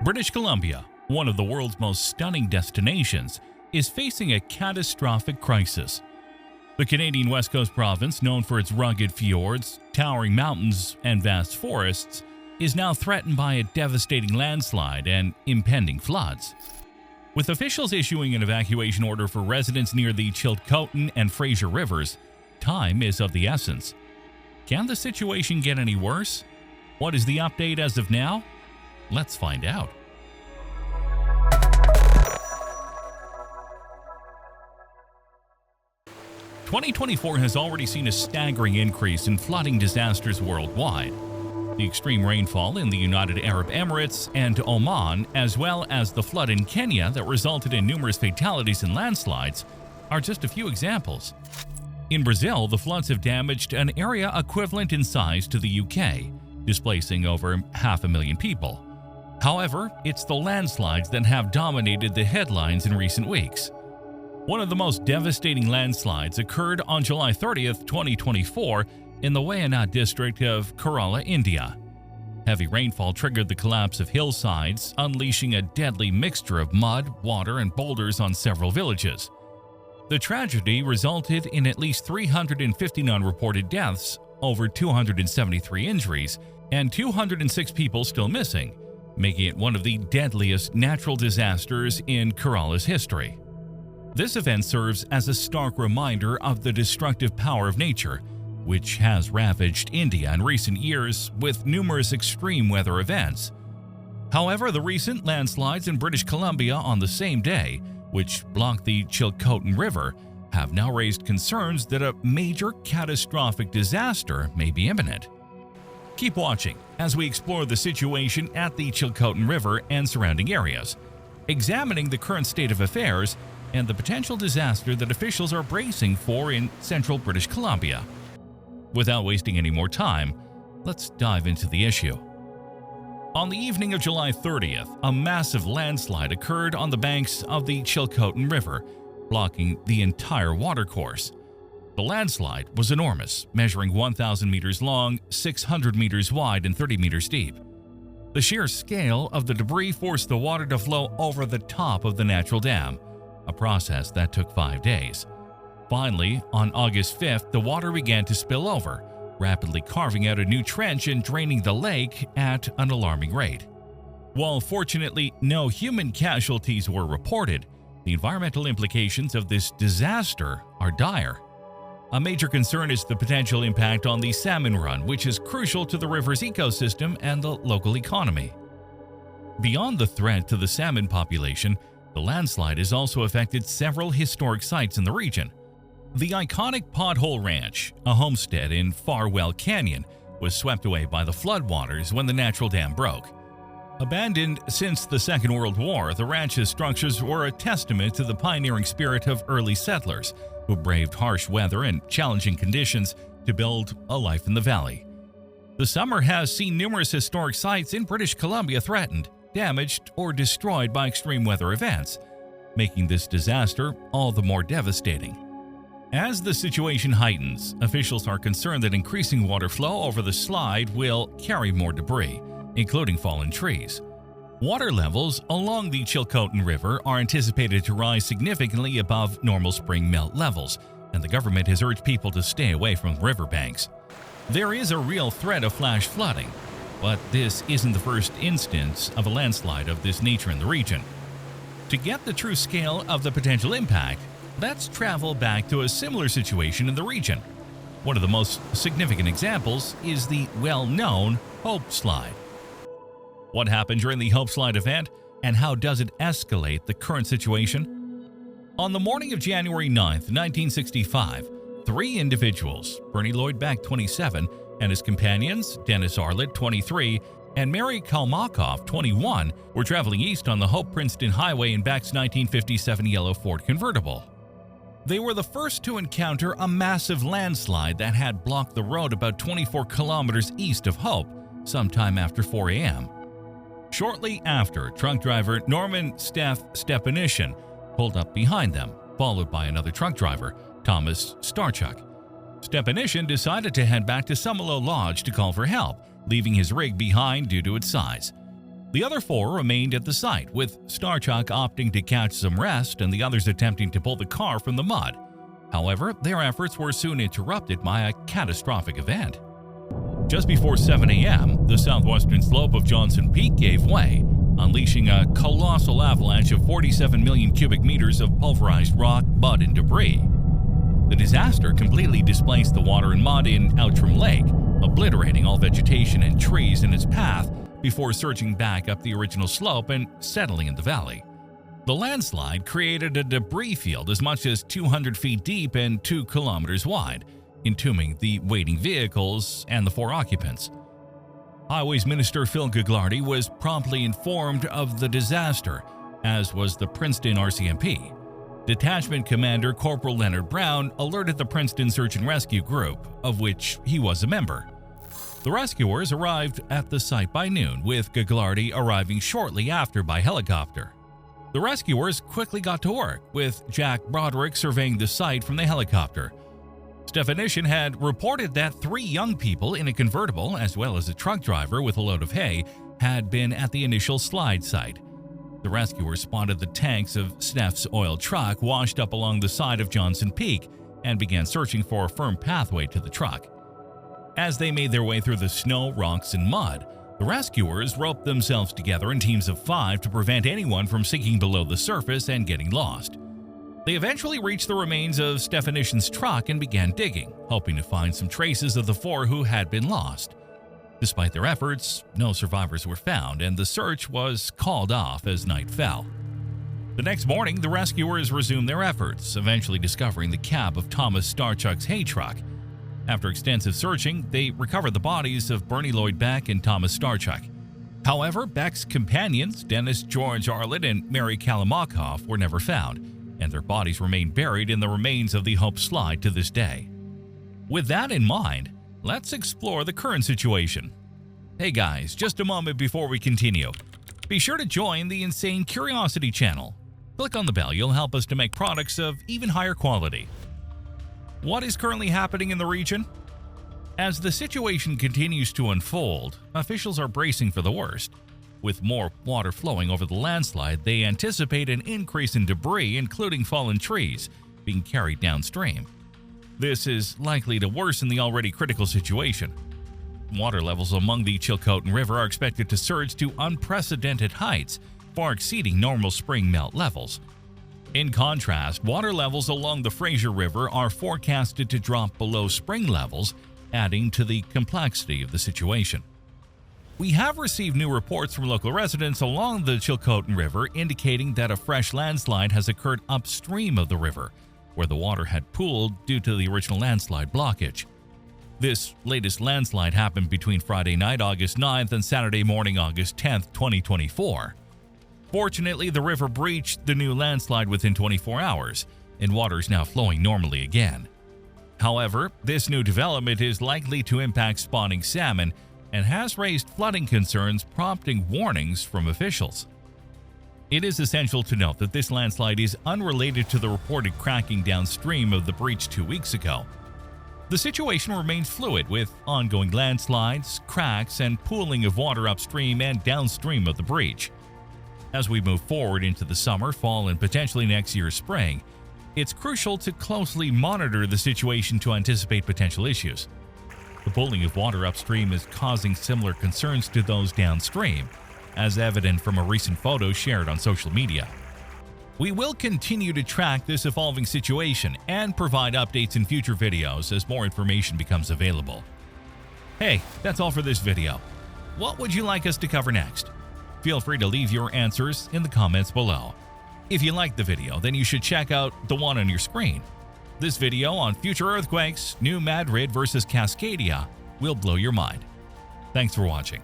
British Columbia, one of the world's most stunning destinations, is facing a catastrophic crisis. The Canadian West Coast province, known for its rugged fjords, towering mountains, and vast forests, is now threatened by a devastating landslide and impending floods. With officials issuing an evacuation order for residents near the Chilcotin and Fraser rivers, time is of the essence. Can the situation get any worse? What is the update as of now? Let's find out. "2024 has already seen a staggering increase in flooding disasters worldwide. The extreme rainfall in the United Arab Emirates and Oman, as well as the flood in Kenya that resulted in numerous fatalities and landslides, are just a few examples. In Brazil, the floods have damaged an area equivalent in size to the UK, displacing over 500,000 people. However, it's the landslides that have dominated the headlines in recent weeks. One of the most devastating landslides occurred on July 30th, 2024 in the Wayanad district of Kerala, India. Heavy rainfall triggered the collapse of hillsides, unleashing a deadly mixture of mud, water, and boulders on several villages. The tragedy resulted in at least 359 reported deaths, over 273 injuries, and 206 people still missing, making it one of the deadliest natural disasters in Kerala's history. This event serves as a stark reminder of the destructive power of nature, which has ravaged India in recent years with numerous extreme weather events. However, the recent landslides in British Columbia on the same day, which blocked the Chilcotin River, have now raised concerns that a major catastrophic disaster may be imminent. Keep watching as we explore the situation at the Chilcotin River and surrounding areas, examining the current state of affairs and the potential disaster that officials are bracing for in central British Columbia. Without wasting any more time, let's dive into the issue. On the evening of July 30th, a massive landslide occurred on the banks of the Chilcotin River, blocking the entire watercourse. The landslide was enormous, measuring 1,000 meters long, 600 meters wide, and 30 meters deep. The sheer scale of the debris forced the water to flow over the top of the natural dam, a process that took 5 days. Finally, on August 5th, the water began to spill over, rapidly carving out a new trench and draining the lake at an alarming rate. While fortunately no human casualties were reported, the environmental implications of this disaster are dire. A major concern is the potential impact on the salmon run, which is crucial to the river's ecosystem and the local economy. Beyond the threat to the salmon population, the landslide has also affected several historic sites in the region. The iconic Pothole Ranch, a homestead in Farwell Canyon, was swept away by the floodwaters when the natural dam broke. Abandoned since the Second World War, the ranch's structures were a testament to the pioneering spirit of early settlers who braved harsh weather and challenging conditions to build a life in the valley. The summer has seen numerous historic sites in British Columbia threatened, damaged, or destroyed by extreme weather events, making this disaster all the more devastating. As the situation heightens, officials are concerned that increasing water flow over the slide will carry more debris, including fallen trees. Water levels along the Chilcotin River are anticipated to rise significantly above normal spring melt levels, and the government has urged people to stay away from riverbanks. There is a real threat of flash flooding, but this isn't the first instance of a landslide of this nature in the region. To get the true scale of the potential impact, let's travel back to a similar situation in the region. One of the most significant examples is the well-known Hope Slide. What happened during the Hope Slide event, and how does it escalate the current situation? On the morning of January 9th, 1965, 3 individuals, Bernie Lloyd Beck, 27, and his companions, Dennis Arlett, 23, and Mary Kalmakoff, 21, were traveling east on the Hope-Princeton Highway in Beck's 1957 yellow Ford convertible. They were the first to encounter a massive landslide that had blocked the road about 24 kilometers east of Hope, sometime after 4 a.m. Shortly after, truck driver Norman Stepanishin pulled up behind them, followed by another truck driver, Thomas Starchuk. Stepanishin decided to head back to Summerlow Lodge to call for help, leaving his rig behind due to its size. The other 4 remained at the site, with Starchuk opting to catch some rest and the others attempting to pull the car from the mud. However, their efforts were soon interrupted by a catastrophic event. Just before 7 a.m., the southwestern slope of Johnson Peak gave way, unleashing a colossal avalanche of 47 million cubic meters of pulverized rock, mud, and debris. The disaster completely displaced the water and mud in Outram Lake, obliterating all vegetation and trees in its path before surging back up the original slope and settling in the valley. The landslide created a debris field as much as 200 feet deep and 2 kilometers wide, entombing the waiting vehicles and the 4 occupants. Highways Minister Phil Gaglardi was promptly informed of the disaster, as was the Princeton RCMP. Detachment Commander Corporal Leonard Brown alerted the Princeton Search and Rescue Group, of which he was a member. The rescuers arrived at the site by noon, with Gaglardi arriving shortly after by helicopter. The rescuers quickly got to work, with Jack Broderick surveying the site from the helicopter. Stefanishin had reported that 3 young people in a convertible, as well as a truck driver with a load of hay, had been at the initial slide site. The rescuers spotted the tanks of Steff's oil truck washed up along the side of Johnson Peak and began searching for a firm pathway to the truck. As they made their way through the snow, rocks, and mud, the rescuers roped themselves together in teams of 5 to prevent anyone from sinking below the surface and getting lost. They eventually reached the remains of Stefanishin's truck and began digging, hoping to find some traces of the 4 who had been lost. Despite their efforts, no survivors were found, and the search was called off as night fell. The next morning, the rescuers resumed their efforts, eventually discovering the cab of Thomas Starchuk's hay truck. After extensive searching, they recovered the bodies of Bernie Lloyd Beck and Thomas Starchuk. However, Beck's companions, Dennis George Arlett and Mary Kalamakov, were never found, and their bodies remain buried in the remains of the Hope Slide to this day. With that in mind, let's explore the current situation. Hey guys, just a moment before we continue. Be sure to join the Insane Curiosity channel. Click on the bell, you'll help us to make products of even higher quality. What is currently happening in the region? As the situation continues to unfold, officials are bracing for the worst. With more water flowing over the landslide, they anticipate an increase in debris, including fallen trees, being carried downstream. This is likely to worsen the already critical situation. Water levels along the Chilcotin River are expected to surge to unprecedented heights, far exceeding normal spring melt levels. In contrast, water levels along the Fraser River are forecasted to drop below spring levels, adding to the complexity of the situation. We have received new reports from local residents along the Chilcotin River indicating that a fresh landslide has occurred upstream of the river, where the water had pooled due to the original landslide blockage. This latest landslide happened between Friday night, August 9th, and Saturday morning, August 10th, 2024. Fortunately, the river breached the new landslide within 24 hours, and water is now flowing normally again. However, this new development is likely to impact spawning salmon and has raised flooding concerns, prompting warnings from officials. It is essential to note that this landslide is unrelated to the reported cracking downstream of the breach 2 weeks ago. The situation remains fluid, with ongoing landslides, cracks, and pooling of water upstream and downstream of the breach. As we move forward into the summer, fall, and potentially next year's spring, it's crucial to closely monitor the situation to anticipate potential issues. The pooling of water upstream is causing similar concerns to those downstream, as evident from a recent photo shared on social media. We will continue to track this evolving situation and provide updates in future videos as more information becomes available. Hey, that's all for this video. What would you like us to cover next? Feel free to leave your answers in the comments below. If you liked the video, then you should check out the one on your screen. This video on future earthquakes, New Madrid versus Cascadia, will blow your mind. Thanks for watching.